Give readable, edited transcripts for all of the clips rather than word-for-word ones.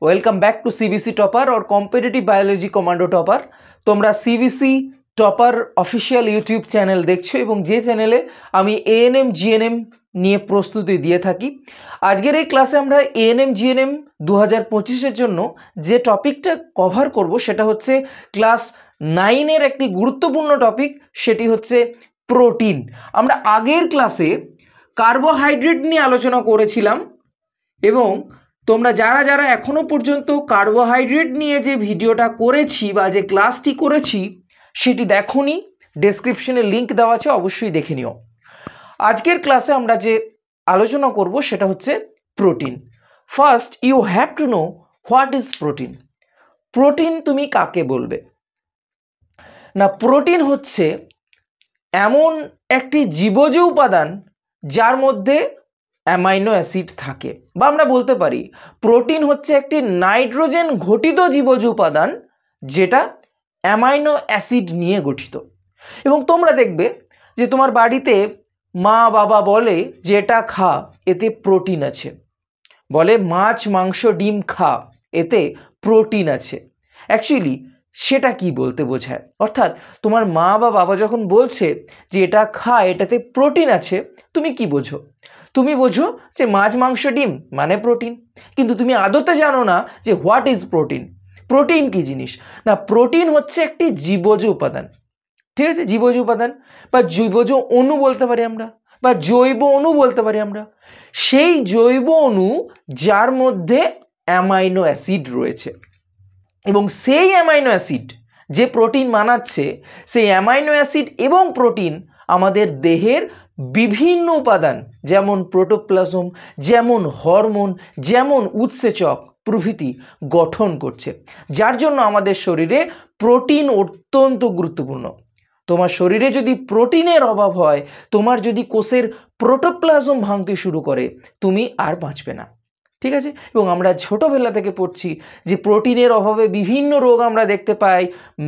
Welcome back to CBC topper और competitive biology commando topper. तोमरा CBC topper official YouTube channel देखछो एबं जे चैनेले आमी एएनएम जीएनएम নিয়ে প্রস্তুতি দিয়ে থাকি। আজকের এই ক্লাসে আমরা এএনএম জিএনএম 2025 এর জন্য যে টপিকটা কভার করব সেটা হচ্ছে ক্লাস 9 এর একটি গুরুত্বপূর্ণ টপিক, সেটি হচ্ছে প্রোটিন। আমরা আগের ক্লাসে কার্বোহাইড্রেট নিয়ে আলোচনা করেছিলাম এবং তোমরা যারা যারা এখনো পর্যন্ত কার্বোহাইড্রেট নিয়ে যে ভিডিওটা করেছি বা যে ক্লাসটি করেছি সেটি দেখোনি, ডেসক্রিপশনে লিংক দেওয়া আছে, অবশ্যই দেখে নিও। আজকের ক্লাসে আমরা যে আলোচনা করব সেটা হচ্ছে protein. First you have to know what is protein. Protein তুমি কাকে বলবে না? প্রোটিন হচ্ছে এমন একটি জীবজ উপাদান যার মধ্যে অ্যামাইনো অ্যাসিড থাকে, বা আমরা বলতে পারি প্রোটিন হচ্ছে একটি নাইট্রোজেন ঘটিত জীবজ উপাদান যেটা অ্যামাইনো অ্যাসিড নিয়ে গঠিত। এবং তোমরা দেখবে যে তোমার বাড়িতে মা বাবা বলে যে এটা খা, এতে প্রোটিন আছে, বলে মাছ মাংস ডিম খা, এতে প্রোটিন আছে। অ্যাকচুয়ালি সেটা কি বলতে বোঝায়? অর্থাৎ তোমার মা বা বাবা যখন বলছে যে এটা খা, এটাতে প্রোটিন আছে, তুমি কি বোঝো? তুমি বোঝো যে মাছ মাংস ডিম মানে প্রোটিন, কিন্তু তুমি আদতে জানো না যে হোয়াট ইজ প্রোটিন। প্রোটিন কি জিনিস না? প্রোটিন হচ্ছে একটি জীবজ উপাদান, ঠিক আছে? জীবজ উপাদান বা জীবজ অণু বলতে পারি আমরা, বা জৈব অণু বলতে পারি আমরা। সেই জৈব অণু যার মধ্যে অ্যামাইনো অ্যাসিড রয়েছে, এবং সেই অ্যামাইনো অ্যাসিড যে প্রোটিন বানাচ্ছে, সেই অ্যামাইনো অ্যাসিড এবং প্রোটিন আমাদের দেহের বিভিন্ন উপাদান, যেমন প্রোটোপ্লাজম, যেমন হরমোন, যেমন উৎসেচক প্রভৃতি গঠন করছে, যার জন্য আমাদের শরীরে প্রোটিন অত্যন্ত গুরুত্বপূর্ণ। তোমার শরীরে যদি প্রোটিনের অভাব হয়, তোমার যদি কোষের প্রোটোপ্লাজম ভাঙতে শুরু করে, তুমি আর বাঁচবে না, ঠিক আছে? এবং আমরা ছোটোবেলা থেকে পড়ছি যে প্রোটিনের অভাবে বিভিন্ন রোগ আমরা দেখতে পাই,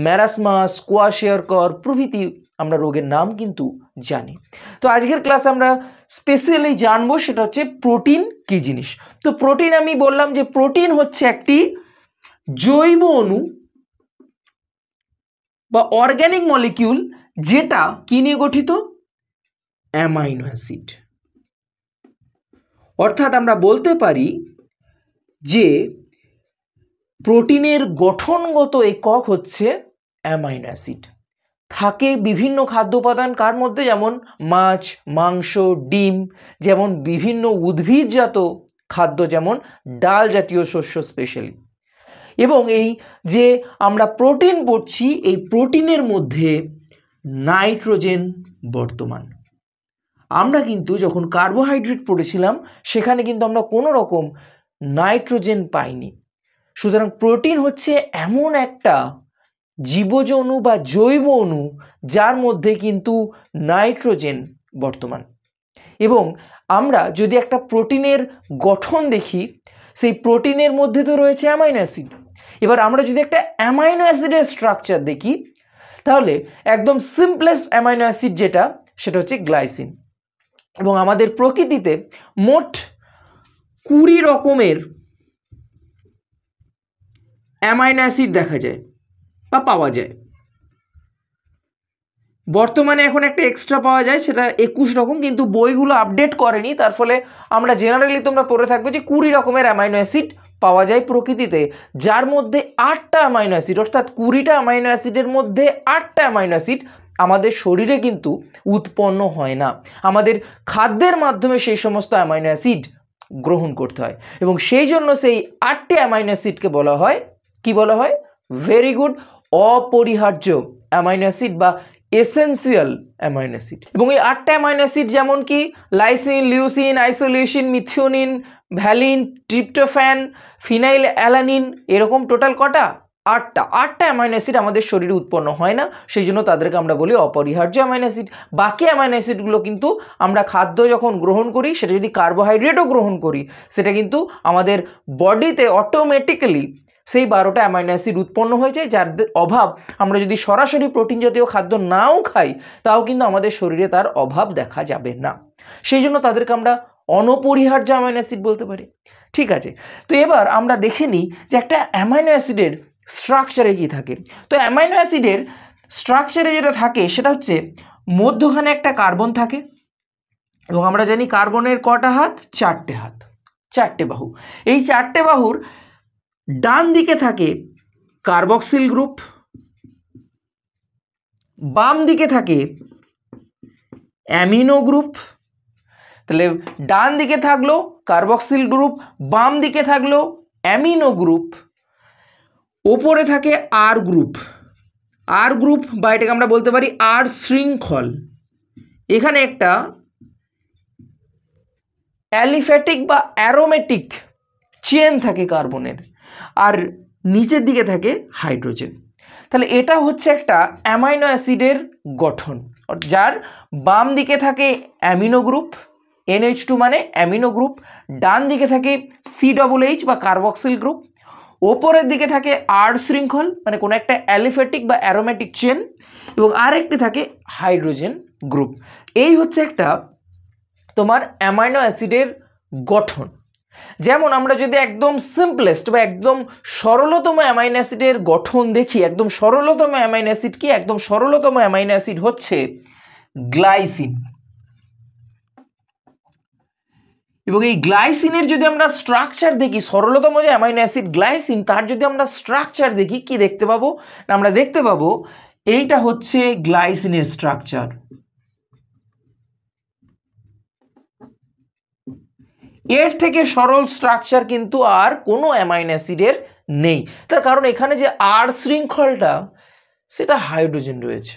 ম্যারাসমাস, কোয়াশিয়ারকর প্রভৃতি আমরা রোগের নাম কিন্তু জানি। তো আজকের ক্লাসে আমরা স্পেশালি জানবো সেটা হচ্ছে প্রোটিন কী জিনিস। তো প্রোটিন আমি বললাম যে প্রোটিন হচ্ছে একটি জৈব অণু বা অর্গ্যানিক মলিকিউল যেটা কি নিয়ে গঠিত? Amino acid. অর্থাৎ আমরা বলতে পারি যে প্রোটিনের গঠনগত একক হচ্ছে অ্যামাইনো অ্যাসিড। থাকে বিভিন্ন খাদ্য উপাদান, কার মধ্যে? যেমন মাছ মাংস ডিম, যেমন বিভিন্ন উদ্ভিদজাত খাদ্য, যেমন ডাল জাতীয় শস্য স্পেশালি। এবং এই যে আমরা প্রোটিন পড়ছি, এই প্রোটিনের মধ্যে নাইট্রোজেন বর্তমান। আমরা কিন্তু যখন কার্বোহাইড্রেট পড়েছিলাম সেখানে কিন্তু আমরা কোনো রকম নাইট্রোজেন পাইনি। সুতরাং প্রোটিন হচ্ছে এমন একটা জীবজ অণু বা জৈব অণু যার মধ্যে কিন্তু নাইট্রোজেন বর্তমান। এবং আমরা যদি একটা প্রোটিনের গঠন দেখি, সেই প্রোটিনের মধ্যে তো রয়েছে অ্যামাইনো অ্যাসিড। এবার আমরা যদি একটা অ্যামাইনো অ্যাসিডের স্ট্রাকচার দেখি, তাহলে একদম সিম্পলেস্ট অ্যামাইনো অ্যাসিড যেটা, সেটা হচ্ছে গ্লাইসিন। এবং আমাদের প্রকৃতিতে মোট 20 রকমের অ্যামাইনো অ্যাসিড দেখা যায় বা পাওয়া যায়। বর্তমানে এখন একটা এক্সট্রা পাওয়া যায়, সেটা 21 রকম, কিন্তু বইগুলো আপডেট করেনি, তার ফলে আমরা জেনারেলি তোমরা পড়ে থাকবে যে 20 রকমের অ্যামাইনো অ্যাসিড পাওয়া যায় প্রকৃতিতে, যার মধ্যে 8টা অ্যামাইনো অ্যাসিড, অর্থাৎ 20টা অ্যামাইনো অ্যাসিডের মধ্যে 8টা অ্যামাইনো অ্যাসিড আমাদের শরীরে কিন্তু উৎপন্ন হয় না। আমাদের খাদ্যের মাধ্যমে সেই সমস্ত অ্যামাইনো অ্যাসিড গ্রহণ করতে হয়, এবং সেই জন্য সেই 8টি অ্যামাইনো অ্যাসিডকে বলা হয়, কি বলা হয়? ভেরি গুড, অপরিহার্য অ্যামাইনো অ্যাসিড বা এসেন্সিয়াল অ্যামাইনো অ্যাসিড। এবং এই 8টা অ্যামাইনো অ্যাসিড যেমন কি lysine, leucine, isoleucine, methionine, valine, tryptophan, phenyl alanine, এরকম টোটাল কটা? 8টা অ্যামাইনো অ্যাসিড আমাদের শরীরে উৎপন্ন হয় না, সেই জন্য তাদেরকে আমরা বলি অপরিহার্য অ্যামাইনো অ্যাসিড। বাকি অ্যামাইনো অ্যাসিডগুলো কিন্তু আমরা খাদ্য যখন গ্রহণ করি, সেটা যদি কার্বোহাইড্রেটও গ্রহণ করি, সেটা কিন্তু আমাদের বডিতে অটোমেটিক্যালি সেই 12টা অ্যামাইনো অ্যাসিড উৎপন্ন হয়ে যায়, যার অভাব আমরা যদি সরাসরি প্রোটিন জাতীয় খাদ্য নাও খাই, তাও কিন্তু আমাদের শরীরে তার অভাব দেখা যাবে না। সেই জন্য তাদেরকে আমরা অনপরিহার্য অ্যামাইনো অ্যাসিড বলতে পারি। ঠিক আছে, তো এবার আমরা দেখে নিই যে একটা অ্যামাইনো অ্যাসিডের স্ট্রাকচারে কী থাকে। তো অ্যামাইনো অ্যাসিডের স্ট্রাকচারে যেটা থাকে সেটা হচ্ছে মধ্যখানে একটা কার্বন থাকে, এবং আমরা জানি কার্বনের কটা হাত? 4টে হাত, 4টে বাহু। এই 4টে বাহুর ডান দিকে থাকে কার্বক্সিল গ্রুপ, বাম দিকে থাকে অ্যামিনো গ্রুপ। তাহলে ডান দিকে থাকলো কার্বক্সিল গ্রুপ, বাম দিকে থাকলো অ্যামিনো গ্রুপ, ওপরে থাকে আর গ্রুপ। আর গ্রুপ বা এটাকে আমরা বলতে পারি আর শৃঙ্খল। এখানে একটা অ্যালিফ্যাটিক বা অ্যারোমেটিক চেন থাকে কার্বনের, আর নিচের দিকে থাকে হাইড্রোজেন। তাহলে এটা হচ্ছে একটা অ্যামাইনো অ্যাসিডের গঠন, যার বাম দিকে থাকে অ্যামিনো গ্রুপ, NH2 মানে অ্যামিনো গ্রুপ, ডান দিকে থাকে COOH বা কার্বক্সিল গ্রুপ, ওপরের দিকে থাকে আর শৃঙ্খল মানে কোনো একটা অ্যালিফ্যাটিক বা অ্যারোমেটিক চেন, এবং আরেকটি থাকে হাইড্রোজেন গ্রুপ। এই হচ্ছে একটা তোমার অ্যামাইনো অ্যাসিডের গঠন। যেমন আমরা যদি একদম সিম্পলেস্ট বা একদম সরলতম অ্যামাইনো অ্যাসিডের গঠন দেখি, একদম সরলতম অ্যামাইনো অ্যাসিড কি? একদম সরলতম অ্যামাইনো অ্যাসিড হচ্ছে গ্লাইসিন। এবং এই গ্লাইসিনের যদি আমরা স্ট্রাকচার দেখি, সরলতম যে অ্যামাইনো অ্যাসিড গ্লাইসিন, তার যদি আমরা স্ট্রাকচার দেখি কি দেখতে পাবো? আমরা দেখতে পাবো এইটা হচ্ছে গ্লাইসিনের স্ট্রাকচার। এর থেকে সরল স্ট্রাকচার কিন্তু আর কোনো অ্যামাইনো অ্যাসিডের নেই। তার কারণ এখানে যে আর শৃঙ্খলটা সেটা হাইড্রোজেন রয়েছে।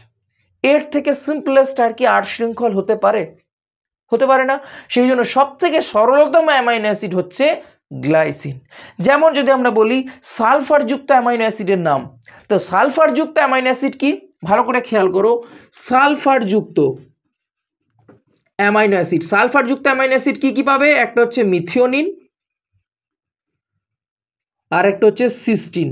এর থেকে সিম্পলেস্ট আর কি আর শৃঙ্খল হতে পারে? হতে পারে না। সেই জন্য সব থেকে সরলতম অ্যামাইনো অ্যাসিড হচ্ছে গ্লাইসিন। যেমন যদি আমরা বলি সালফারযুক্ত অ্যামাইনো অ্যাসিডের নাম, তো সালফারযুক্ত অ্যামাইনো অ্যাসিড কি? ভালো করে খেয়াল করো, সালফারযুক্ত অ্যামাইনো অ্যাসিড, সালফারযুক্ত অ্যামাইনো অ্যাসিড কি কি পাবে? একটা হচ্ছে মিথিওনিন, আর একটা হচ্ছে সিস্টিন।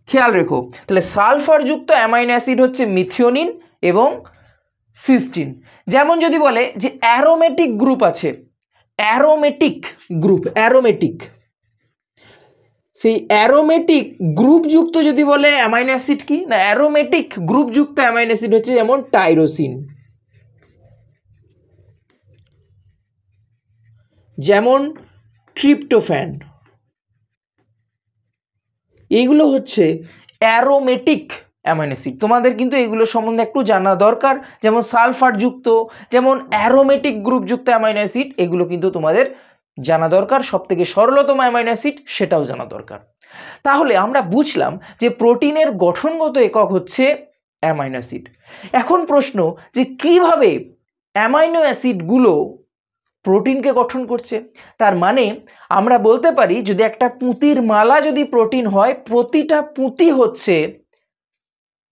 খেয়াল রেখো, তাহলে সালফারযুক্ত অ্যামাইনো অ্যাসিড হচ্ছে মিথিওনিন এবং সিস্টিন। যেমন যদি বলে যে অ্যারোমেটিক গ্রুপ আছে, অ্যারোমেটিক গ্রুপ, অ্যারোমেটিক, সেই অ্যারোমেটিক গ্রুপযুক্ত যদি বলে অ্যামাইনো অ্যাসিড কি না, অ্যারোমেটিক গ্রুপযুক্ত অ্যামাইনো অ্যাসিড হচ্ছে যেমন টাইরোসিন, যেমন ট্রিপ্টোফ্যান। এইগুলো হচ্ছে অ্যারোমেটিক অ্যামাইনো অ্যাসিড। তোমাদের কিন্তু এগুলো সম্বন্ধে একটু জানা দরকার। যেমন সালফারযুক্ত, যেমন অ্যারোমেটিক গ্রুপযুক্ত অ্যামাইনো অ্যাসিড, এগুলো কিন্তু তোমাদের জানা দরকার। সবথেকে সরলতম অ্যামাইনো অ্যাসিড সেটাও জানা দরকার। তাহলে আমরা বুঝলাম যে প্রোটিনের গঠনগত একক হচ্ছে অ্যামাইনো অ্যাসিড। এখন প্রশ্ন যে কিভাবে অ্যামাইনো অ্যাসিডগুলো প্রোটিনকে গঠন করছে। তার মানে আমরা বলতে পারি যদি একটা পুঁতির মালা যদি প্রোটিন হয়, প্রতিটা পুঁতি হচ্ছে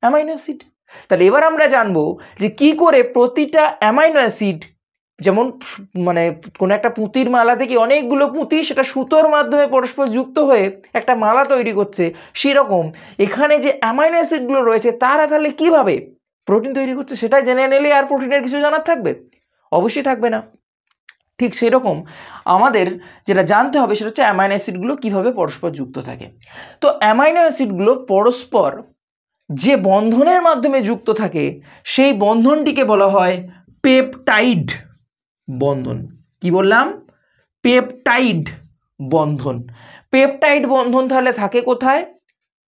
অ্যামাইনো অ্যাসিড। তাহলে এবার আমরা জানবো যে কি করে প্রতিটা অ্যামাইনো অ্যাসিড, যেমন মানে কোনো একটা পুঁতির মালা থেকে অনেকগুলো পুঁতি সেটা সুতোর মাধ্যমে পরস্পর যুক্ত হয়ে একটা মালা তৈরি করছে, সেরকম এখানে যে অ্যামাইনো অ্যাসিডগুলো রয়েছে তারা তাহলে কিভাবে প্রোটিন তৈরি করছে সেটাই জেনে নিলে আর প্রোটিনের কিছু জানার থাকবে? অবশ্যই থাকবে না। ঠিক সেরকম আমাদের যেটা জানতে হবে সেটা হচ্ছে অ্যামাইনো অ্যাসিডগুলো কীভাবে পরস্পর যুক্ত থাকে। তো অ্যামাইনো অ্যাসিডগুলো পরস্পর যে বন্ধনের মাধ্যমে যুক্ত থাকে সেই বন্ধনটিকে বলা হয় পেপটাইড বন্ধন। কি বললাম? পেপটাইড বন্ধন। পেপটাইড বন্ধন তাহলে থাকে কোথায়?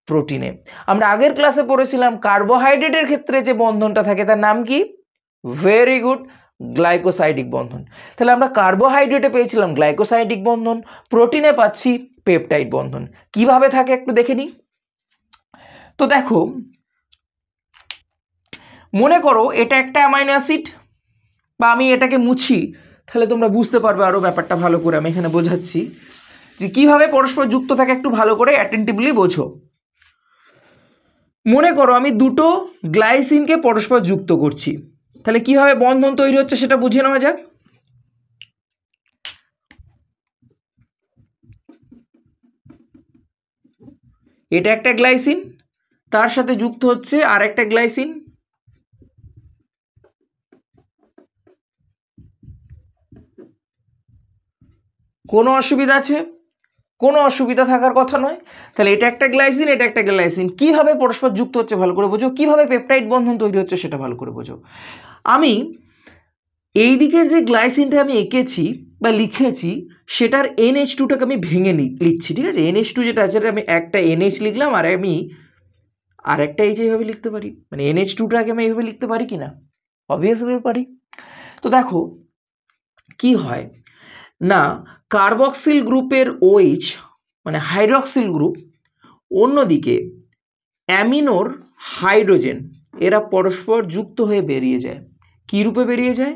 প্রোটিনে। আমরা আগের ক্লাসে পড়েছিলাম কার্বোহাইড্রেটের ক্ষেত্রে যে বন্ধনটা থাকে তার নাম কি? ভেরি গুড, গ্লাইকোসাইডিক বন্ধন। তাহলে আমরা কার্বোহাইড্রেটে পেয়েছিলাম গ্লাইকোসাইডিক বন্ধন, প্রোটিনে পাচ্ছি পেপটাইড বন্ধন। কিভাবে থাকে একটু দেখে নিই। তো দেখো, মনে করো এটা একটা অ্যামাইনো অ্যাসিড, বা আমি এটাকে মুছি, তাহলে তোমরা বুঝতে পারবে আরও ব্যাপারটা ভালো করে। আমি এখানে বোঝাচ্ছি যে কিভাবে পরস্পর যুক্ত থাকে, একটু ভালো করে অ্যাটেন্টিভলি বোঝো। মনে করো আমি দুটো গ্লাইসিনকে পরস্পর যুক্ত করছি, তাহলে কিভাবে বন্ধন তৈরি হচ্ছে সেটা বুঝে নেওয়া যাক। এটা একটা গ্লাইসিন, তার সাথে যুক্ত হচ্ছে আর একটা গ্লাইসিন, কোনো অসুবিধা আছে? কোনো অসুবিধা থাকার কথা নয়। তাহলে এটা একটা গ্লাইসিন, এটা একটা গ্লাইসিন, কীভাবে পরস্পর যুক্ত হচ্ছে ভালো করে বোঝো, কীভাবে পেপটাইড বন্ধন তৈরি হচ্ছে সেটা ভালো করে বোঝো। আমি এই দিকের যে গ্লাইসিনটা আমি এঁকেছি বা লিখেছি সেটার NH2টাকে আমি ভেঙে লিখছি, ঠিক আছে? NH2 যেটা আছে আমি একটা NH লিখলাম, আর আমি আর একটা এই যে এইভাবে লিখতে পারি, মানে NH2টাকে আমি এইভাবে লিখতে পারি কি না? অবভিয়াসলি পারি। তো দেখো কি হয় না, কার্বক্সিল গ্রুপের OH মানে হাইড্রক্সিল গ্রুপ, অন্যদিকে অ্যামিনোর হাইড্রোজেন, এরা পরস্পর যুক্ত হয়ে বেরিয়ে যায়। কী রূপে বেরিয়ে যায়?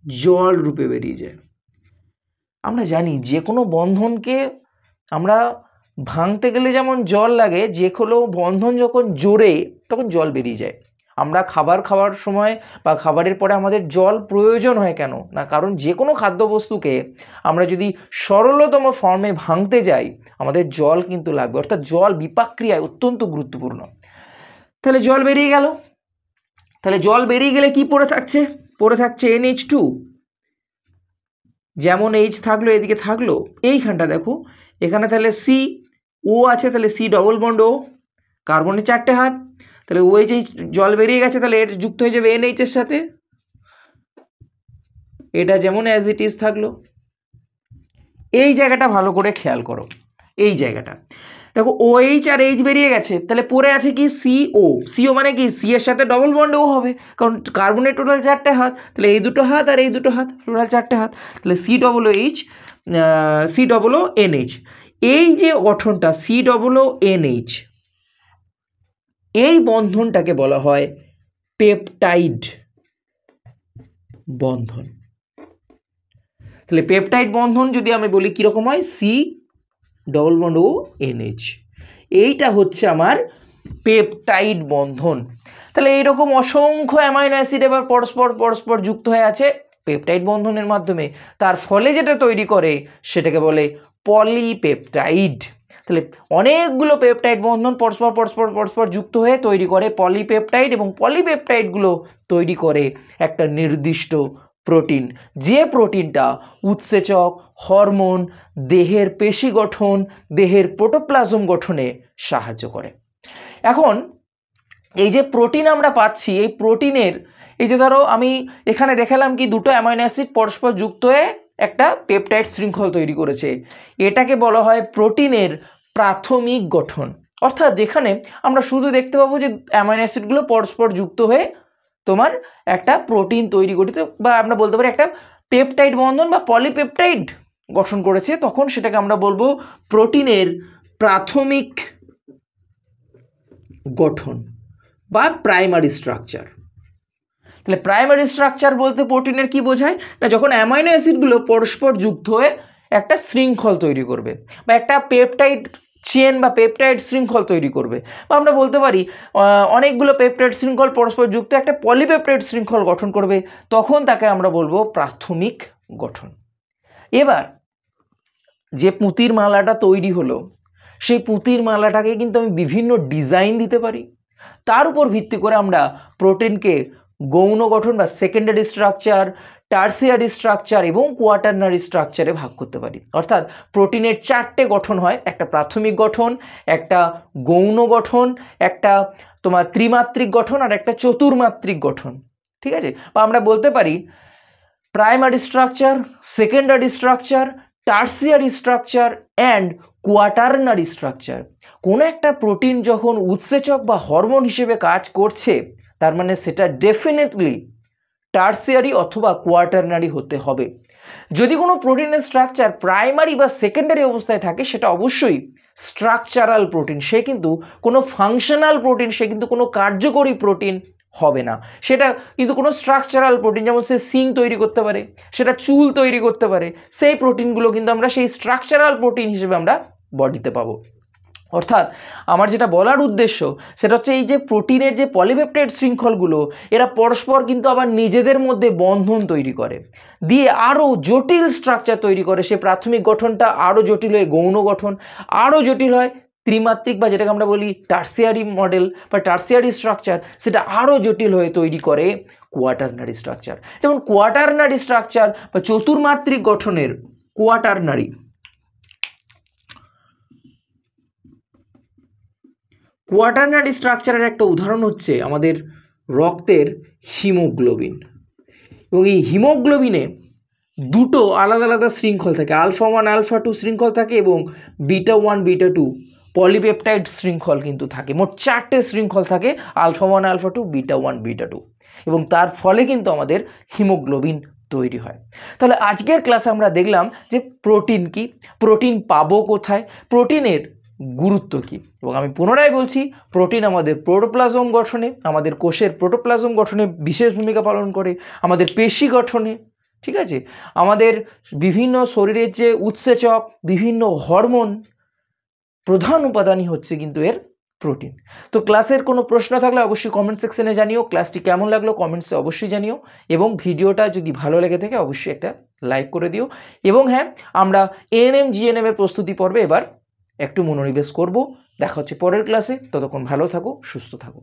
জল রূপে বেরিয়ে যায়। আমরা জানি যে কোনো বন্ধনকে আমরা ভাঙতে গেলে যেমন জল লাগে, যে কোনো বন্ধন যখন জোরে তখন জল বেরিয়ে যায়। আমরা খাবার খাওয়ার সময় বা খাবারের পরে আমাদের জল প্রয়োজন হয় কেন না, কারণ যে কোনো খাদ্যবস্তুকে আমরা যদি সরলতম ফর্মে ভাঙতে যাই আমাদের জল কিন্তু লাগবে, অর্থাৎ জল বিপাক্রিয়ায় অত্যন্ত গুরুত্বপূর্ণ। তাহলে জল বেরিয়ে গেল, তাহলে জল বেরিয়ে গেলে কি পড়ে থাকছে? পড়ে থাকছে NH2, যেমন H থাকলো এদিকে থাকলো, এইখানটা দেখো এখানে তাহলে CO আছে, তাহলে C ডবল বন্ড O, কার্বনের 4টে হাত, তাহলে OH জল বেরিয়ে গেছে, তাহলে এর যুক্ত হয়ে যাবে NH এর সাথে, এটা যেমন অ্যাজ ইট ইজ থাকলো। এই জায়গাটা ভালো করে খেয়াল করো, এই জায়গাটা দেখো OH আর H বেরিয়ে গেছে, তাহলে পড়ে আছে কি CO মানে কি C এর সাথে ডবল বন্ড O হবে, কারণ কার্বনের টোটাল 4টে হাত, তাহলে এই দুটো হাত আর এই দুটো হাত, টোটাল 4টে হাত, তাহলে COOH এই যে গঠনটা COOH, এই বন্ধনটাকে বলা হয় পেপটাইড বন্ধন। তাহলে পেপটাইড বন্ধন যদি আমি বলি কীরকম হয়, COOH, এইটা হচ্ছে আমার পেপটাইড বন্ধন। তাহলে এইরকম অসংখ্য অ্যামাইনো অ্যাসিড এবার পরস্পর যুক্ত হয়ে আছে পেপটাইড বন্ধনের মাধ্যমে, তার ফলে যেটা তৈরি করে সেটাকে বলে পলিপেপটাইড। তাহলে অনেকগুলো পেপটাইড বন্ধন পরস্পর যুক্ত হয়ে তৈরি করে পলিপেপটাইড, এবং পলিপেপটাইডগুলো তৈরি করে একটা নির্দিষ্ট প্রোটিন, যে প্রোটিনটা উৎসেচক, হরমোন, দেহের পেশি গঠন, দেহের প্রোটোপ্লাজম গঠনে সাহায্য করে। এখন এই যে প্রোটিন আমরা পাচ্ছি, এই প্রোটিনের এই যে ধরো আমি এখানে দেখালাম কি দুটো অ্যামাইনো অ্যাসিড পরস্পর যুক্ত হয়ে একটা পেপটাইড শৃঙ্খল তৈরি করেছে, এটাকে বলা হয় প্রোটিনের প্রাথমিক গঠন। অর্থাৎ যেখানে আমরা শুধু দেখতে পাবো যে অ্যামাইনো অ্যাসিডগুলো পরস্পর যুক্ত হয়ে তোমার একটা প্রোটিন তৈরি করতে, বা আমরা বলতে পারি একটা পেপটাইড বন্ধন বা পলিপেপটাইড গঠন করেছে, তখন সেটাকে আমরা বলবো প্রোটিনের প্রাথমিক গঠন বা প্রাইমারি স্ট্রাকচার। তাহলে প্রাইমারি স্ট্রাকচার বলতে প্রোটিনের কি বোঝায় না, যখন অ্যামাইনো অ্যাসিডগুলো পরস্পর যুক্ত হয়ে একটা শৃঙ্খল তৈরি করবে বা একটা পেপটাইড চেন বা পেপটাইড শৃঙ্খল তৈরি করবে, বা আমরা বলতে পারি অনেকগুলো পেপটাইড শৃঙ্খল পরস্পর যুক্ত একটা পলিপেপটাইড শৃঙ্খল গঠন করবে, তখন তাকে আমরা বলবো প্রাথমিক গঠন। এবার যে পুঁতির মালাটা তৈরি হলো, সেই পুঁতির মালাটাকে কিন্তু আমি বিভিন্ন ডিজাইন দিতে পারি, তার উপর ভিত্তি করে আমরা প্রোটিনকে গৌণ গঠন বা সেকেন্ডারি স্ট্রাকচার, টার্সিয়ারি স্ট্রাকচার এবং কোয়াটারনারি স্ট্রাকচারে ভাগ করতে পারি। অর্থাৎ প্রোটিনের 4টে গঠন হয়, একটা প্রাথমিক গঠন, একটা গৌণ গঠন, একটা তোমার ত্রিমাত্রিক গঠন, আর একটা চতুর্মাত্রিক গঠন, ঠিক আছে? বা আমরা বলতে পারি primary structure, secondary structure, tertiary structure and quaternary structure. কোনো একটা প্রোটিন যখন উৎসেচক বা হরমোন হিসেবে কাজ করছে, তার মানে সেটা ডেফিনেটলি টার্সিয়ারি অথবা কোয়াটারনারি হতে হবে। যদি কোনো প্রোটিনের স্ট্রাকচার প্রাইমারি বা সেকেন্ডারি অবস্থায় থাকে, সেটা অবশ্যই স্ট্রাকচারাল প্রোটিন, সে কিন্তু কোনো ফাংশনাল প্রোটিন, সে কিন্তু কোনো কার্যকরী প্রোটিন হবে না। সেটা কিন্তু কোনো স্ট্রাকচারাল প্রোটিন, যেমন সে সিং তৈরি করতে পারে, সেটা চুল তৈরি করতে পারে, সেই প্রোটিনগুলো কিন্তু আমরা সেই স্ট্রাকচারাল প্রোটিন হিসেবে আমরা বডিতে পাবো। অর্থাৎ আমার যেটা বলার উদ্দেশ্য সেটা হচ্ছে এই যে প্রোটিনের যে পলিপেপটাইড শৃঙ্খলগুলো, এরা পরস্পর কিন্তু আবার নিজেদের মধ্যে বন্ধন তৈরি করে, দিয়ে আরও জটিল স্ট্রাকচার তৈরি করে। সে প্রাথমিক গঠনটা আরও জটিল হয় গৌণ গঠন, আরও জটিল হয় ত্রিমাত্রিক বা যেটাকে আমরা বলি টার্সিয়ারি মডেল বা টার্সিয়ারি স্ট্রাকচার, সেটা আরও জটিল হয়ে তৈরি করে কোয়াটারনারি স্ট্রাকচার। যেমন কোয়াটারনারি স্ট্রাকচার বা চতুর্মাত্রিক গঠনের কোয়াটারনারি কোয়াটারনারি স্ট্রাকচারের একটা উদাহরণ হচ্ছে আমাদের রক্তের হিমোগ্লোবিন। এবং এই হিমোগ্লোবিনে দুটো আলাদা আলাদা শৃঙ্খল থাকে, আলফা 1 আলফা 2 শৃঙ্খল থাকে এবং বিটা 1 বিটা 2 পলিপেপটাইড শৃঙ্খল কিন্তু থাকে। মোট 4টে শৃঙ্খল থাকে, আলফা 1 আলফা 2 বিটা 1 বিটা 2, এবং তার ফলে কিন্তু আমাদের হিমোগ্লোবিন তৈরি হয়। তাহলে আজকের ক্লাসে আমরা দেখলাম যে প্রোটিন কি, প্রোটিন পাবো কোথায়, প্রোটিনের গুরুত্ব কী, এবং আমি পুনরায় বলছি প্রোটিন আমাদের প্রোটোপ্লাজম গঠনে, আমাদের কোষের প্রোটোপ্লাজম গঠনে বিশেষ ভূমিকা পালন করে, আমাদের পেশি গঠনে, ঠিক আছে, আমাদের বিভিন্ন শরীরের যে উৎসেচক, বিভিন্ন হরমোন, প্রধান উপাদানই হচ্ছে কিন্তু এর প্রোটিন। তো ক্লাসের কোনো প্রশ্ন থাকলে অবশ্যই কমেন্ট সেকশনে জানিও, ক্লাসটি কেমন লাগলো কমেন্টসে অবশ্যই জানিও, এবং ভিডিওটা যদি ভালো লেগে থাকে অবশ্যই একটা লাইক করে দিও। এবং হ্যাঁ, আমরা এএনএম জিএনএম এর প্রস্তুতি পর্বে এবার একটু মনোনিবেশ করব। দেখা হচ্ছে পরের ক্লাসে, ততক্ষণ ভালো থাকো, সুস্থ থাকো।